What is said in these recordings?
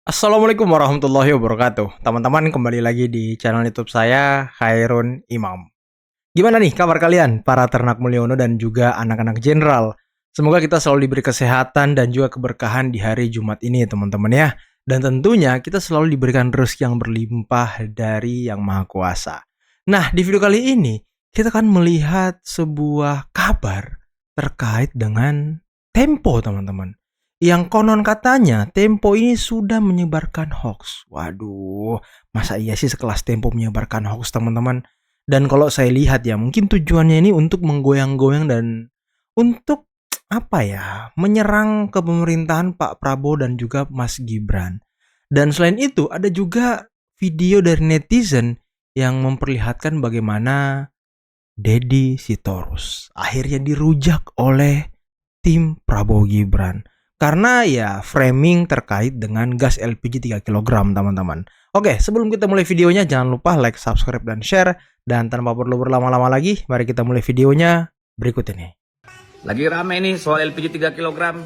Assalamualaikum warahmatullahi wabarakatuh. Teman-teman kembali lagi di channel YouTube saya, Khairun Imam. Gimana nih kabar kalian, para ternak Mulyono dan juga anak-anak jenderal? Semoga kita selalu diberi kesehatan dan juga keberkahan di hari Jumat ini teman-teman ya. Dan tentunya kita selalu diberikan rezeki yang berlimpah dari Yang Maha Kuasa. Nah, di video kali ini kita akan melihat sebuah kabar terkait dengan Tempo teman-teman. Yang konon katanya Tempo ini sudah menyebarkan hoax. Waduh, masa iya sih sekelas Tempo menyebarkan hoax teman-teman? Dan kalau saya lihat ya, mungkin tujuannya ini untuk menggoyang-goyang dan untuk apa ya, menyerang ke pemerintahan Pak Prabowo dan juga Mas Gibran. Dan selain itu ada juga video dari netizen yang memperlihatkan bagaimana Deddy Sitorus akhirnya dirujak oleh tim Prabowo Gibran. Karena ya framing terkait dengan gas LPG 3 kg teman-teman. Oke, sebelum kita mulai videonya jangan lupa like, subscribe, dan share. Dan tanpa perlu berlama-lama lagi, mari kita mulai videonya berikut ini. Lagi rame nih soal LPG 3 kg.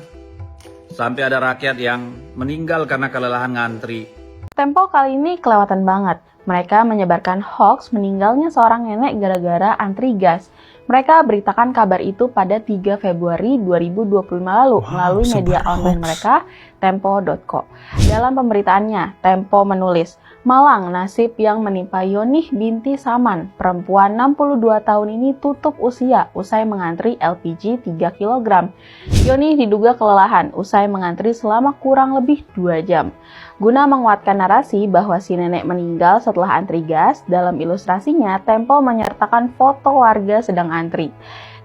Sampai ada rakyat yang meninggal karena kelelahan ngantri. Tempo kali ini kelewatan banget. Mereka menyebarkan hoax meninggalnya seorang nenek gara-gara antri gas. Mereka beritakan kabar itu pada 3 Februari 2025 lalu melalui media online mereka, tempo.co. Dalam pemberitaannya, Tempo menulis, "Malang nasib yang menimpa Yonih binti Saman, perempuan 62 tahun ini tutup usia usai mengantri LPG 3 kg. Yonih diduga kelelahan usai mengantri selama kurang lebih 2 jam. Guna menguatkan narasi bahwa si nenek meninggal setelah antri gas, dalam ilustrasinya Tempo menyertakan foto warga sedang antri.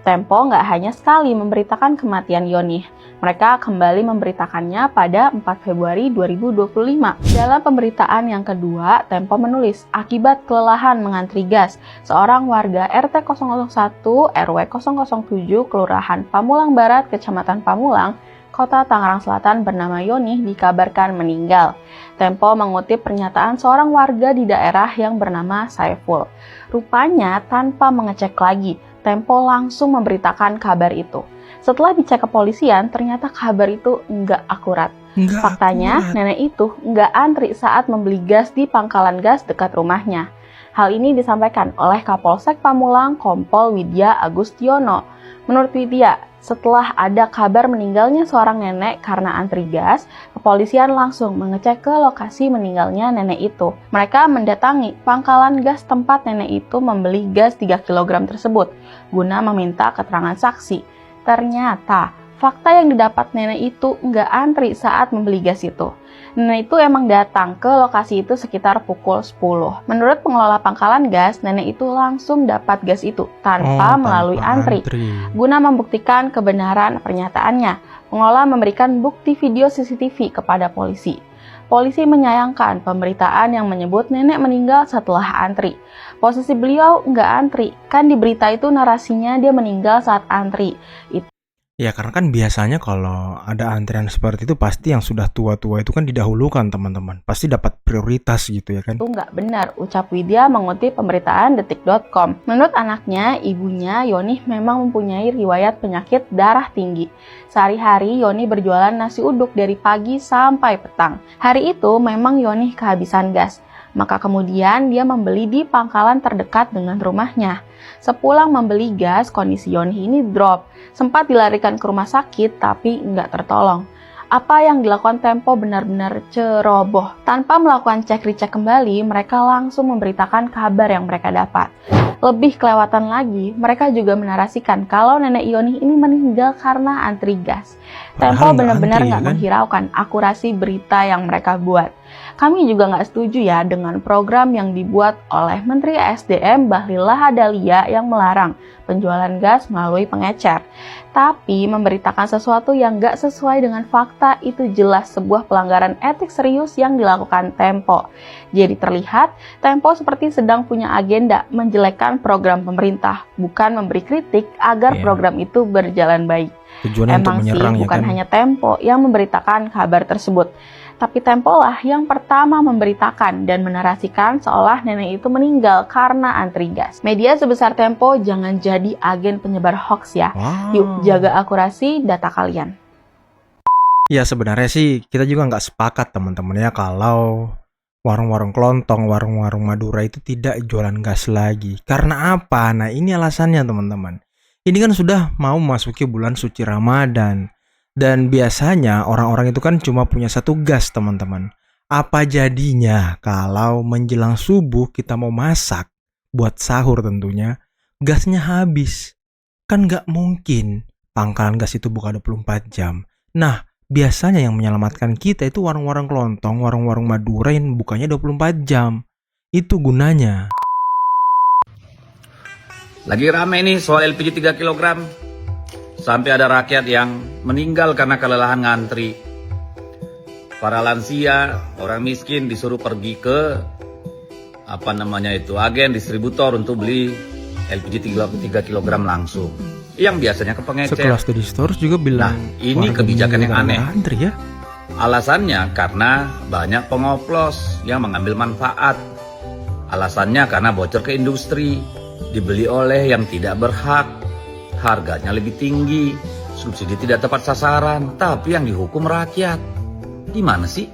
Tempo nggak hanya sekali memberitakan kematian Yonih, mereka kembali memberitakannya pada 4 Februari 2025. Dalam pemberitaan yang kedua, Tempo menulis, akibat kelelahan mengantri gas, seorang warga RT 001 RW 007 Kelurahan Pamulang Barat, Kecamatan Pamulang, Kota Tangerang Selatan bernama Yonih dikabarkan meninggal. Tempo mengutip pernyataan seorang warga di daerah yang bernama Saiful. Rupanya tanpa mengecek lagi, Tempo langsung memberitakan kabar itu. Setelah dicek kepolisian, ternyata kabar itu nggak akurat. Faktanya, nenek itu nggak antri saat membeli gas di pangkalan gas dekat rumahnya. Hal ini disampaikan oleh Kapolsek Pamulang Kompol Widya Agustiono. Menurut Widya, setelah ada kabar meninggalnya seorang nenek karena antri gas, kepolisian langsung mengecek ke lokasi meninggalnya nenek itu. Mereka mendatangi pangkalan gas tempat nenek itu membeli gas 3 kg tersebut, guna meminta keterangan saksi. Ternyata, fakta yang didapat nenek itu nggak antri saat membeli gas itu. Nenek itu emang datang ke lokasi itu sekitar pukul 10. Menurut pengelola pangkalan gas, nenek itu langsung dapat gas itu tanpa melalui antri. Guna membuktikan kebenaran pernyataannya, pengelola memberikan bukti video CCTV kepada polisi. Polisi menyayangkan pemberitaan yang menyebut nenek meninggal setelah antri. Posisi beliau nggak antri, kan di berita itu narasinya dia meninggal saat antri. Ya karena kan biasanya kalau ada antrian seperti itu pasti yang sudah tua-tua itu kan didahulukan teman-teman. Pasti dapat prioritas gitu ya kan. Itu nggak benar, ucap Widya mengutip pemberitaan detik.com. Menurut anaknya, ibunya Yonih memang mempunyai riwayat penyakit darah tinggi. Sehari-hari Yonih berjualan nasi uduk dari pagi sampai petang. Hari itu memang Yonih kehabisan gas. Maka kemudian dia membeli di pangkalan terdekat dengan rumahnya. Sepulang membeli gas, kondisi Yonih ini drop. Sempat dilarikan ke rumah sakit tapi nggak tertolong. Apa yang dilakukan Tempo benar-benar ceroboh. Tanpa melakukan cek-recek kembali, mereka langsung memberitakan kabar yang mereka dapat. Lebih kelewatan lagi, mereka juga menarasikan kalau nenek Yonih ini meninggal karena antri gas. Tempo benar-benar nggak menghiraukan akurasi berita yang mereka buat. Kami juga nggak setuju ya dengan program yang dibuat oleh Menteri SDM Bahlil Lahadalia yang melarang penjualan gas melalui pengecer. Tapi memberitakan sesuatu yang nggak sesuai dengan fakta itu jelas sebuah pelanggaran etik serius yang dilakukan Tempo. Jadi terlihat Tempo seperti sedang punya agenda menjelekkan program pemerintah, bukan memberi kritik agar program itu berjalan baik. Tujuannya Emang untuk menyerang, sih bukan ya kan? hanya Tempo yang memberitakan kabar tersebut. Tapi Tempo lah yang pertama memberitakan dan menarasikan seolah nenek itu meninggal karena antri gas. Media sebesar Tempo jangan jadi agen penyebar hoax ya. Yuk jaga akurasi data kalian. Ya sebenarnya sih kita juga nggak sepakat teman-teman ya kalau warung-warung kelontong, warung-warung Madura itu tidak jualan gas lagi. Karena apa? Nah ini alasannya teman-teman. Ini kan sudah mau memasuki bulan suci Ramadan. Dan biasanya orang-orang itu kan cuma punya satu gas teman-teman. Apa jadinya kalau menjelang subuh kita mau masak, buat sahur tentunya, gasnya habis. Kan nggak mungkin pangkalan gas itu buka 24 jam. Nah, biasanya yang menyelamatkan kita itu warung-warung kelontong, warung-warung Madura yang bukanya 24 jam. Itu gunanya. Lagi rame nih soal LPG 3 kg. Sampai ada rakyat yang meninggal karena kelelahan ngantri. Para lansia, orang miskin disuruh pergi ke agen distributor untuk beli LPG 3 kg langsung. Yang biasanya ke pengecer. Sekelas Teddy Stores juga bilang, Nah, ini kebijakan yang aneh. Antri ya. Alasannya karena banyak pengoplos yang mengambil manfaat. Alasannya karena bocor ke industri, dibeli oleh yang tidak berhak, harganya lebih tinggi, subsidi tidak tepat sasaran, tapi yang dihukum rakyat. Gimana sih?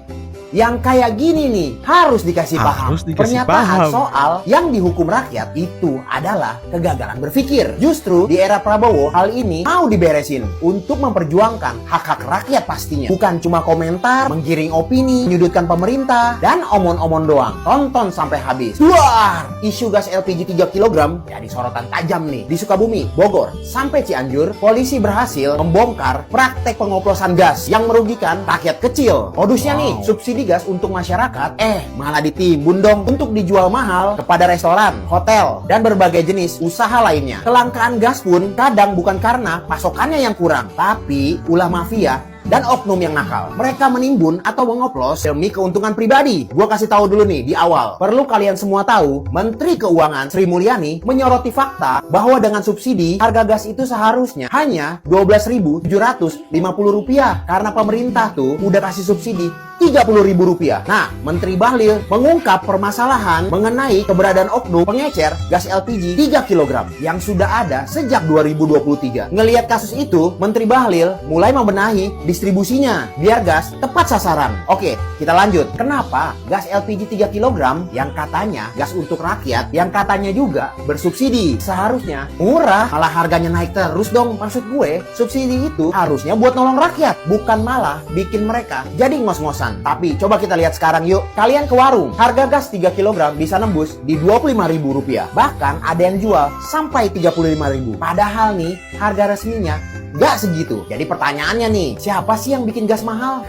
Yang kayak gini nih harus dikasih paham. Pernyataan soal yang dihukum rakyat itu adalah kegagalan berpikir. Justru di era Prabowo hal ini mau diberesin untuk memperjuangkan hak-hak rakyat pastinya. Bukan cuma komentar, menggiring opini, menyudutkan pemerintah, dan omon-omon doang. Tonton sampai habis. Wah, isu gas LPG 3 kg jadi sorotan tajam nih. Di Sukabumi, Bogor, sampai Cianjur, polisi berhasil membongkar praktek pengoplosan gas yang merugikan rakyat kecil. Modusnya nih, subsidi gas untuk masyarakat, malah ditimbun dong untuk dijual mahal kepada restoran, hotel, dan berbagai jenis usaha lainnya. Kelangkaan gas pun kadang bukan karena pasokannya yang kurang, tapi ulah mafia dan oknum yang nakal. Mereka menimbun atau mengoplos demi keuntungan pribadi. Gua kasih tahu dulu nih di awal. Perlu kalian semua tahu, Menteri Keuangan Sri Mulyani menyoroti fakta bahwa dengan subsidi harga gas itu seharusnya hanya Rp12.750 karena pemerintah tuh udah kasih subsidi Rp30.000. Nah, Menteri Bahlil mengungkap permasalahan mengenai keberadaan oknum pengecer gas LPG 3 kg yang sudah ada sejak 2023. Ngelihat kasus itu, Menteri Bahlil mulai membenahi distribusinya biar gas tepat sasaran. Oke, kita lanjut. Kenapa gas LPG 3 kg yang katanya gas untuk rakyat, yang katanya juga bersubsidi, seharusnya murah, malah harganya naik terus dong? Maksud gue, subsidi itu harusnya buat nolong rakyat, bukan malah bikin mereka jadi ngos-ngosan. Tapi coba kita lihat sekarang yuk. Kalian ke warung, harga gas 3 kg bisa nembus di Rp25.000. Bahkan ada yang jual sampai Rp35.000. Padahal nih, harga resminya nggak segitu. Jadi pertanyaannya nih, siapa sih yang bikin gas mahal?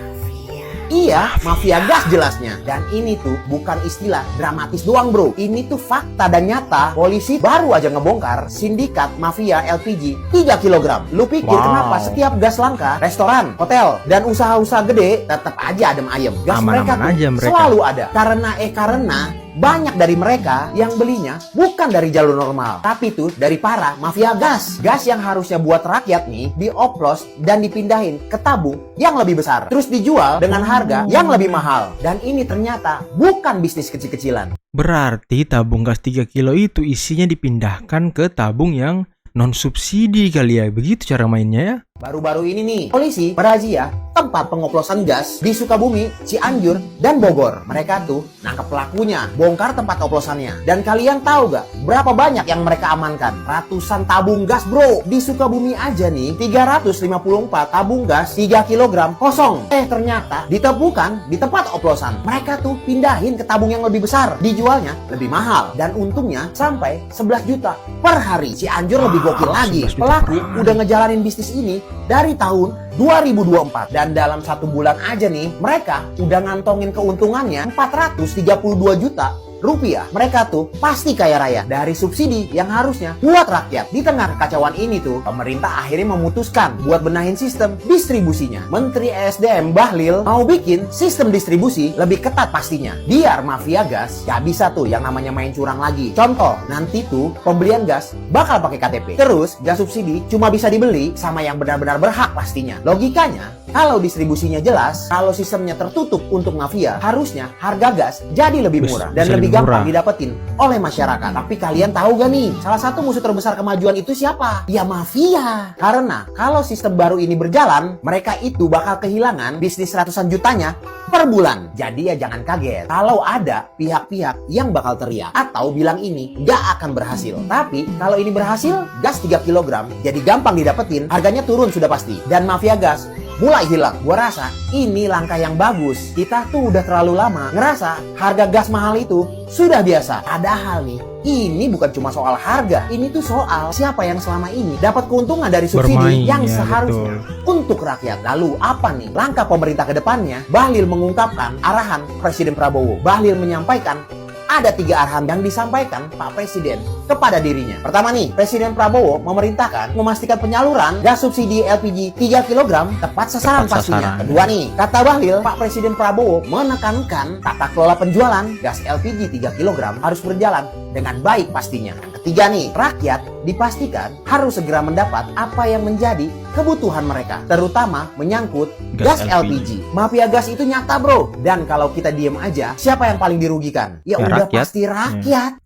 Iya, mafia gas jelasnya. Dan ini tuh bukan istilah dramatis doang bro. Ini tuh fakta dan nyata. Polisi baru aja ngebongkar sindikat mafia LPG 3 kg. Lu pikir kenapa setiap gas langka, restoran, hotel, dan usaha-usaha gede tetap aja adem ayem. Gas mereka tuh selalu ada. Karena banyak dari mereka yang belinya bukan dari jalur normal, tapi tuh dari para mafia gas. Gas yang harusnya buat rakyat nih dioplos dan dipindahin ke tabung yang lebih besar, terus dijual dengan harga yang lebih mahal. Dan ini ternyata bukan bisnis kecil-kecilan. Berarti tabung gas 3 kilo itu isinya dipindahkan ke tabung yang non subsidi kali ya. Begitu cara mainnya ya. Baru-baru ini nih, polisi merazia tempat pengoplosan gas di Sukabumi, Cianjur, dan Bogor. Mereka tuh nangkep pelakunya, bongkar tempat oplosannya. Dan kalian tahu gak berapa banyak yang mereka amankan? Ratusan tabung gas bro. Di Sukabumi aja nih, 354 tabung gas 3 kg kosong. Ternyata ditemukan di tempat oplosan. Mereka tuh pindahin ke tabung yang lebih besar. Dijualnya lebih mahal. Dan untungnya sampai 11 juta per hari. Cianjur lebih gokil lagi. Pelaku udah ngejalanin bisnis ini dari tahun 2024 dan dalam 1 bulan aja nih mereka udah ngantongin keuntungannya 432 juta rupiah. Mereka tuh pasti kaya raya dari subsidi yang harusnya buat rakyat. Di tengah kekacauan ini tuh, pemerintah akhirnya memutuskan buat benahin sistem distribusinya. Menteri ESDM Bahlil mau bikin sistem distribusi lebih ketat pastinya, biar mafia gas gak bisa tuh yang namanya main curang lagi. Contoh, nanti tuh pembelian gas bakal pakai KTP. Terus gas subsidi cuma bisa dibeli sama yang benar-benar berhak pastinya. Logikanya, kalau distribusinya jelas, kalau sistemnya tertutup untuk mafia, harusnya harga gas jadi lebih murah dan lebih gampang murah. didapetin oleh masyarakat. Tapi kalian tahu gak nih, salah satu musuh terbesar kemajuan itu siapa? Ya mafia. Karena kalau sistem baru ini berjalan, mereka itu bakal kehilangan bisnis ratusan jutanya per bulan. Jadi ya jangan kaget kalau ada pihak-pihak yang bakal teriak atau bilang ini gak akan berhasil. Tapi kalau ini berhasil, gas 3 kg jadi gampang didapetin, harganya turun sudah pasti. Dan mafia gas mulai hilang. Gua rasa ini langkah yang bagus. Kita tuh udah terlalu lama ngerasa harga gas mahal itu sudah biasa. Padahal nih, ini bukan cuma soal harga. Ini tuh soal siapa yang selama ini dapat keuntungan dari subsidi Bermain, yang ya, seharusnya untuk rakyat. Lalu apa nih langkah pemerintah ke depannya? Bahlil mengungkapkan arahan Presiden Prabowo. Bahlil menyampaikan ada 3 arahan yang disampaikan Pak Presiden kepada dirinya. Pertama nih, Presiden Prabowo memerintahkan memastikan penyaluran gas subsidi LPG 3 kg tepat sasaran pastinya. Kedua nih, kata Bahlil, Pak Presiden Prabowo menekankan tata kelola penjualan gas LPG 3 kg harus berjalan dengan baik pastinya. Ketiga nih, rakyat dipastikan harus segera mendapat apa yang menjadi kebutuhan mereka, terutama menyangkut gas LPG. Mafia gas itu nyata bro, dan kalau kita diem aja, siapa yang paling dirugikan? Ya udah rakyat. pasti rakyat.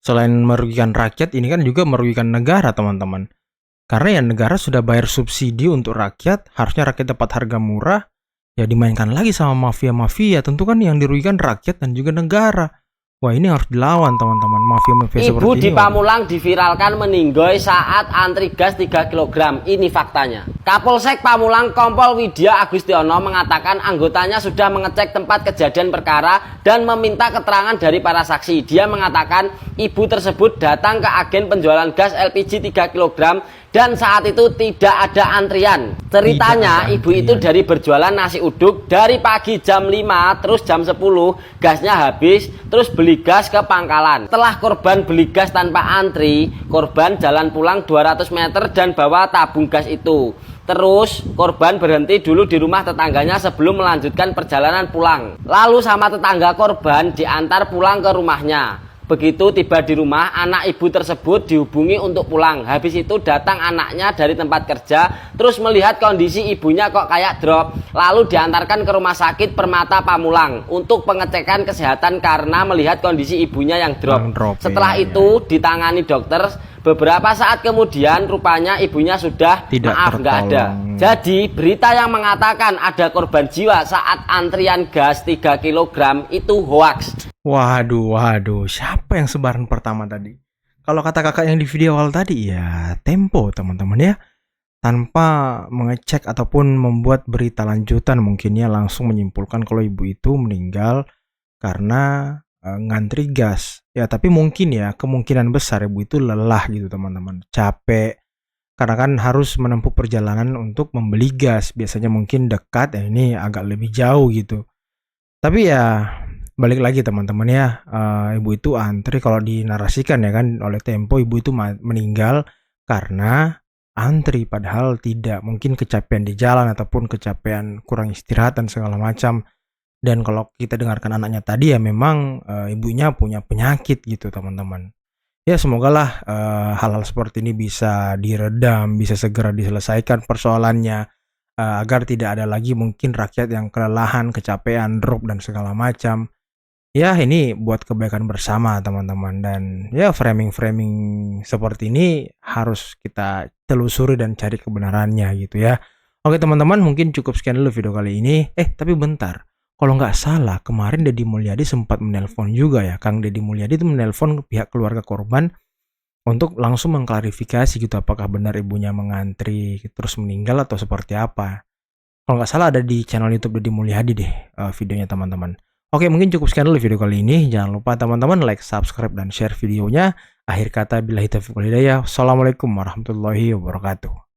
Selain merugikan rakyat, ini kan juga merugikan negara, teman-teman. Karena ya negara sudah bayar subsidi untuk rakyat, harusnya rakyat dapat harga murah, ya dimainkan lagi sama mafia-mafia. Tentu kan yang dirugikan rakyat dan juga negara. Wah, ini harus dilawan, teman-teman. Mafia-mafia seperti Ibu ini. di Pamulang diviralkan meninggoy saat antri gas 3 kg. Ini faktanya. Kapolsek Pamulang Kompol Widya Agustiono mengatakan anggotanya sudah mengecek tempat kejadian perkara dan meminta keterangan dari para saksi. Dia mengatakan ibu tersebut datang ke agen penjualan gas LPG 3 kg dan saat itu tidak ada antrian. Ceritanya ibu itu dari berjualan nasi uduk dari pagi jam 5 terus jam 10 gasnya habis, terus beli gas ke pangkalan. Setelah korban beli gas tanpa antri, korban jalan pulang 200 meter dan bawa tabung gas itu. Terus korban berhenti dulu di rumah tetangganya sebelum melanjutkan perjalanan pulang. Lalu sama tetangga korban diantar pulang ke rumahnya. Begitu tiba di rumah, anak ibu tersebut dihubungi untuk pulang. Habis itu datang anaknya dari tempat kerja, terus melihat kondisi ibunya kok kayak drop. Lalu diantarkan ke rumah sakit Permata Pamulang untuk pengecekan kesehatan karena melihat kondisi ibunya yang drop. Setelah itu ditangani dokter. Beberapa saat kemudian rupanya ibunya sudah nggak ada. Jadi berita yang mengatakan ada korban jiwa saat antrian gas 3 kg itu hoaks. Waduh, siapa yang sebaran pertama tadi? Kalau kata kakak yang di video awal tadi, ya Tempo, teman-teman ya. Tanpa mengecek ataupun membuat berita lanjutan, mungkinnya langsung menyimpulkan kalau ibu itu meninggal karena ngantri gas. Ya, tapi mungkin ya kemungkinan besar ibu itu lelah gitu, teman-teman. Capek. Karena kan harus menempuh perjalanan untuk membeli gas. Biasanya mungkin dekat, ya ini agak lebih jauh gitu. Tapi ya balik lagi teman-teman ya, ibu itu antri, kalau dinarasikan ya kan oleh Tempo, ibu itu meninggal karena antri, padahal tidak, mungkin kecapean di jalan ataupun kecapean kurang istirahat dan segala macam. Dan kalau kita dengarkan anaknya tadi ya memang ibunya punya penyakit gitu teman-teman. Ya semogalah hal-hal seperti ini bisa diredam, bisa segera diselesaikan persoalannya, agar tidak ada lagi mungkin rakyat yang kelelahan, kecapean, drop dan segala macam. Ya ini buat kebaikan bersama teman-teman, dan ya framing-framing seperti ini harus kita telusuri dan cari kebenarannya gitu ya. Oke teman-teman, mungkin cukup sekian dulu video kali ini. Tapi bentar, kalau nggak salah kemarin Deddy Mulyadi sempat menelpon juga ya. Kang Deddy Mulyadi itu menelpon pihak keluarga korban untuk langsung mengklarifikasi gitu apakah benar ibunya mengantri terus meninggal atau seperti apa. Kalau nggak salah ada di channel YouTube Deddy Mulyadi deh videonya teman-teman. Oke, mungkin cukup sekian dulu video kali ini. Jangan lupa teman-teman like, subscribe, dan share videonya. Akhir kata, billahi taufiq wal hidayah. Assalamualaikum warahmatullahi wabarakatuh.